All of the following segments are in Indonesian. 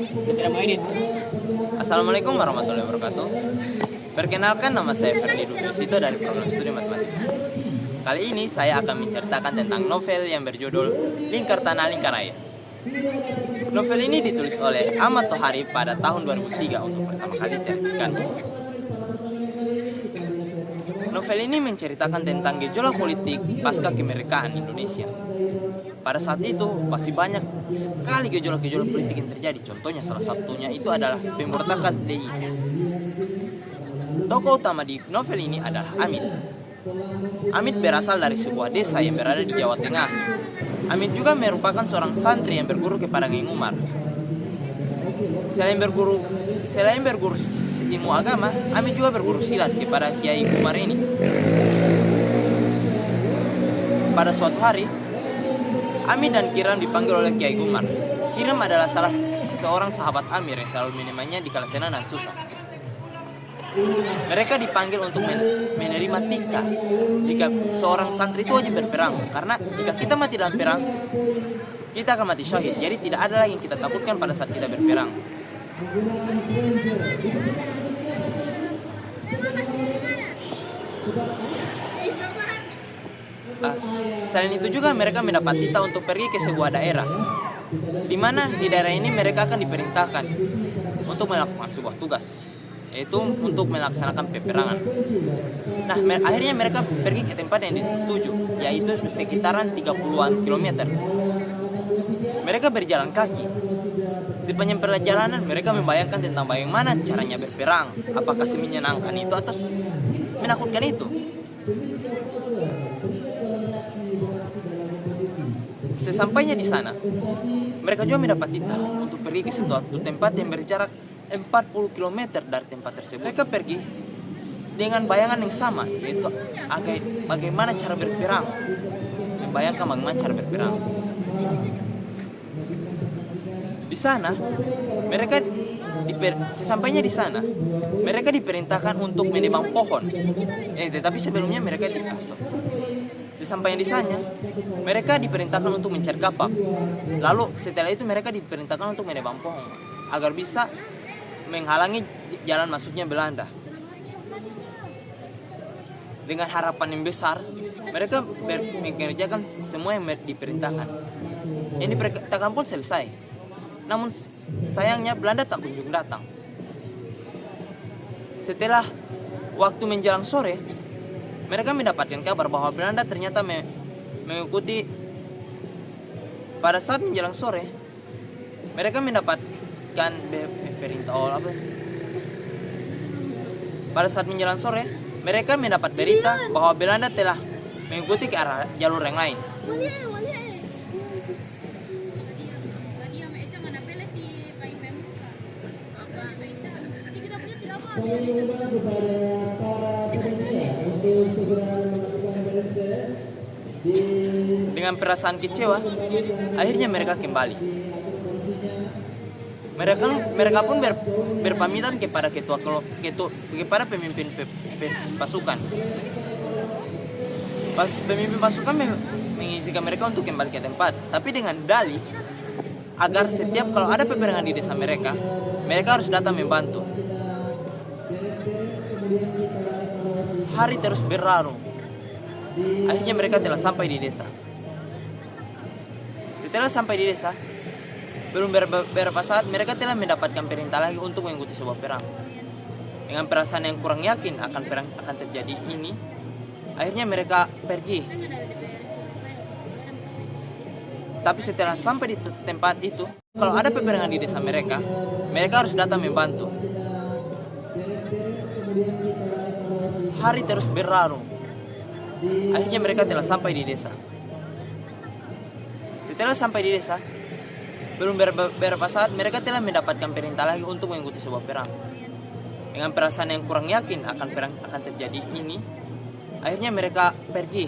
Tidak mau edit. Assalamualaikum warahmatullahi wabarakatuh. Perkenalkan, nama saya Ferdi Dudusito dari program studi matematika. Kali ini saya akan menceritakan tentang novel yang berjudul Lingkar Tanah Lingkar Air. Novel ini ditulis oleh Ahmad Tohari pada tahun 2003 untuk pertama kali diterbitkan. Novel ini menceritakan tentang gejolak politik pasca kemerdekaan Indonesia. Pada saat itu masih banyak sekali gejolak-gejolak politik yang terjadi. Contohnya salah satunya itu adalah pemberontakan DI. Tokoh utama di novel ini adalah Amit. Amit berasal dari sebuah desa yang berada di Jawa Tengah. Amit juga merupakan seorang santri yang berguru kepada Nyai Umar. Selain berguru ilmu agama, Amit juga berguru silat kepada Kiai Umar ini. Pada suatu hari, Amit dan Kiram dipanggil oleh Kiai Umar. Kiram adalah salah seorang sahabat Amir yang selalu menemaninya di kala senang dan susah. Mereka dipanggil untuk menerima tikah jika seorang santri itu wajib berperang, karena jika kita mati dalam perang, kita akan mati syahid. Jadi tidak ada lagi yang kita takutkan pada saat kita berperang. Selain itu juga mereka mendapat titah untuk pergi ke sebuah daerah, di mana di daerah ini mereka akan diperintahkan untuk melakukan sebuah tugas, yaitu untuk melaksanakan peperangan. Nah, akhirnya mereka pergi ke tempat yang dituju, yaitu sekitaran 30-an kilometer. Mereka berjalan kaki. Sepanjang perjalanan mereka membayangkan tentang bagaimana caranya berperang, apakah semenyenangkan itu atau menakutkan itu. Sesampainya di sana, mereka juga mendapat titah untuk pergi ke suatu tempat yang berjarak 40 km dari tempat tersebut. Mereka pergi dengan bayangan yang sama, yaitu bagaimana cara berperang. Membayangkan bagaimana cara berperang. Di sana, sesampainya di sana, mereka diperintahkan untuk menebang pohon. Tetapi sebelumnya mereka sesampainya di sana, mereka diperintahkan untuk mencari kapak. Lalu setelah itu mereka diperintahkan untuk menebang pohon agar bisa menghalangi jalan masuknya Belanda. Dengan harapan yang besar, mereka mengerjakan semua yang diperintahkan. Yang diperintahkan pun selesai. Namun sayangnya Belanda tak kunjung datang. Setelah waktu menjelang sore, mereka mendapatkan kabar bahwa Belanda ternyata mengikuti. Pada saat menjelang sore, mereka mendapatkan perintah Pada saat menjelang sore, mereka mendapat berita bahwa Belanda telah mengikuti ke arah jalur yang lain. Dengan perasaan kecewa, akhirnya mereka kembali. Mereka pun berpamitan kepada kepada pemimpin pasukan. Pemimpin pasukan mengizinkan mereka untuk kembali ke tempat, tapi dengan dalih agar setiap kalau ada peperangan di desa mereka harus datang membantu. Hari terus berlalu. Akhirnya mereka telah sampai di desa. Setelah sampai di desa, belum beberapa saat mereka telah mendapatkan perintah lagi untuk mengikuti sebuah perang. Dengan perasaan yang kurang yakin akan perang akan terjadi ini, akhirnya mereka pergi. Tapi setelah sampai di tempat itu, kalau ada peperangan di desa mereka harus datang membantu. Hari terus berlalu. Akhirnya mereka telah sampai di desa. Setelah sampai di desa, belum beberapa saat mereka telah mendapatkan perintah lagi untuk mengikuti sebuah perang. Dengan perasaan yang kurang yakin akan perang akan terjadi ini, akhirnya mereka pergi.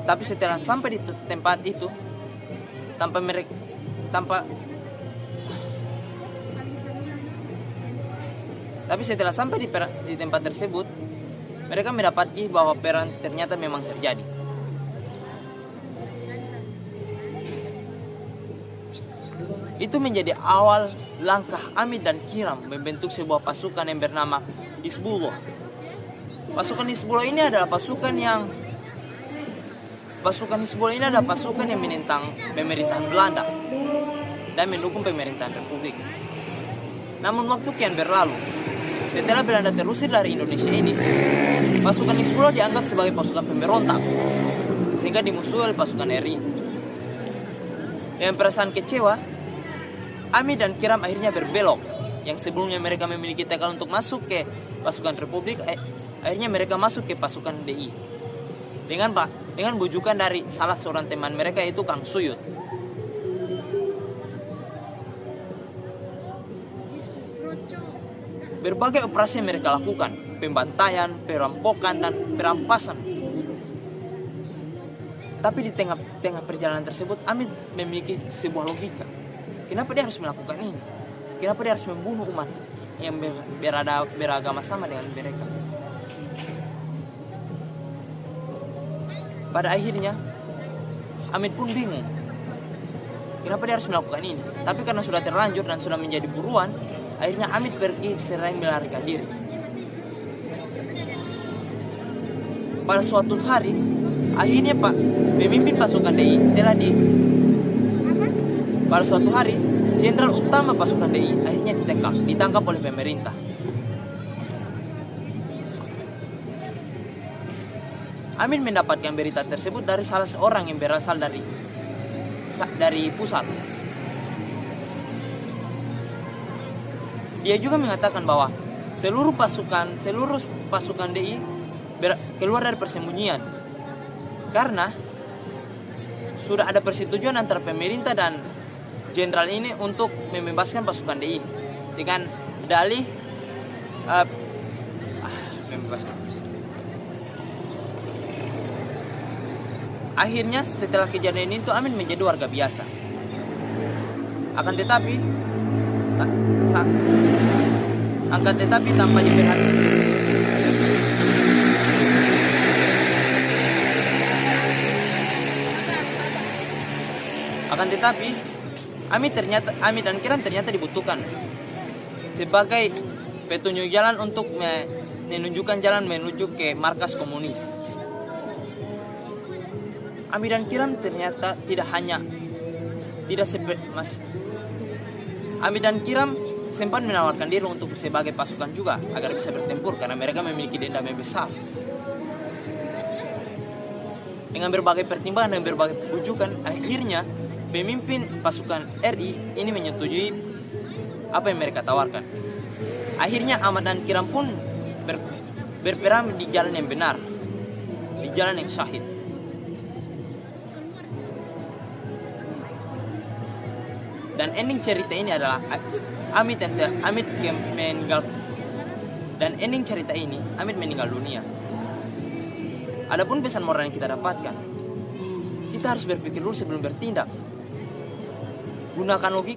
Tapi setelah sampai di tempat itu, Tapi setelah sampai di tempat tersebut, mereka mendapati bahwa perang ternyata memang terjadi. Itu menjadi awal langkah Amit dan Kiram membentuk sebuah pasukan yang bernama Hizbullah. Pasukan Hizbullah ini adalah pasukan yang menentang pemerintahan Belanda dan mendukung pemerintahan Republik. Namun waktu kian berlalu, setelah Belanda terusir dari Indonesia ini, pasukan Hizbullah dianggap sebagai pasukan pemberontak, sehingga dimusuhi oleh pasukan RI. Dengan perasaan kecewa, Amit dan Kiram akhirnya berbelok. Yang sebelumnya mereka memiliki tekad untuk masuk ke pasukan Republik, akhirnya mereka masuk ke pasukan DI. Dengan bujukan dari salah seorang teman mereka, yaitu Kang Suyut. Berbagai operasi yang mereka lakukan, pembantaian, perampokan, dan perampasan. Tapi di tengah perjalanan tersebut, Amit memiliki sebuah logika. Kenapa dia harus melakukan ini? Kenapa dia harus membunuh umat yang beragama sama dengan mereka? Pada akhirnya, Amit pun bingung. Kenapa dia harus melakukan ini? Tapi karena sudah terlanjur dan sudah menjadi buruan, akhirnya Amit pergi seraya melarikan diri. Pada suatu hari, akhirnya pemimpin pasukan DI pada suatu hari, jenderal utama pasukan DI akhirnya ditangkap oleh pemerintah. Amin mendapatkan berita tersebut dari salah seorang yang berasal dari pusat. Dia juga mengatakan bahwa seluruh pasukan DI keluar dari persembunyian karena sudah ada persetujuan antara pemerintah dan jenderal ini untuk membebaskan pasukan DI dengan dalih membebaskan. Akhirnya setelah kejadian itu Amin menjadi warga biasa. Akan tetapi tanpa diperhatikan. Akan tetapi Amit dan Kiram ternyata dibutuhkan sebagai petunjuk jalan untuk menunjukkan jalan menuju ke markas komunis. Amit dan Kiram ternyata Amit dan Kiram sempat menawarkan diri untuk sebagai pasukan juga agar bisa bertempur karena mereka memiliki dendam yang besar. Dengan berbagai pertimbangan dan berbagai bujukan, akhirnya pemimpin pasukan RI ini menyetujui apa yang mereka tawarkan. Akhirnya Ahmad dan Kiram pun berperang di jalan yang benar, di jalan yang syahid. Dan ending cerita ini adalah Amit meninggal dunia. Adapun pesan moral yang kita dapatkan, kita harus berpikir dulu sebelum bertindak. Gunakan logika.